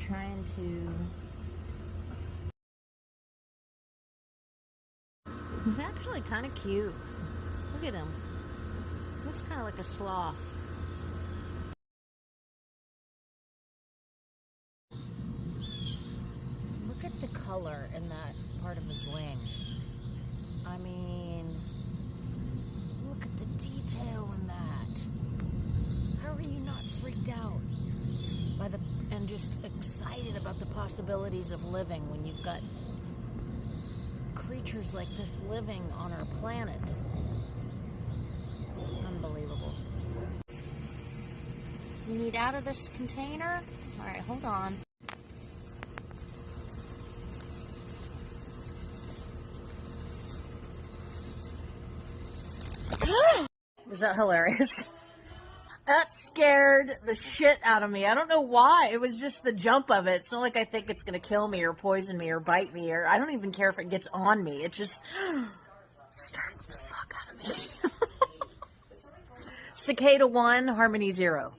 trying to... He's actually kind of cute. Look at him. Looks kind of like a sloth. Look at the color in that part of his wing. I mean, look at the detail in that. How are you not freaked out by the, and just excited about the possibilities of living when you've got creatures like this living on our planet? Unbelievable. You need out of this container? All right, hold on. Was that hilarious? That scared the shit out of me. I don't know why. It was just the jump of it. It's not like I think it's going to kill me or poison me or bite me, or I don't even care if it gets on me. It just startled the fuck out of me. Cicada 1, Harmony 0.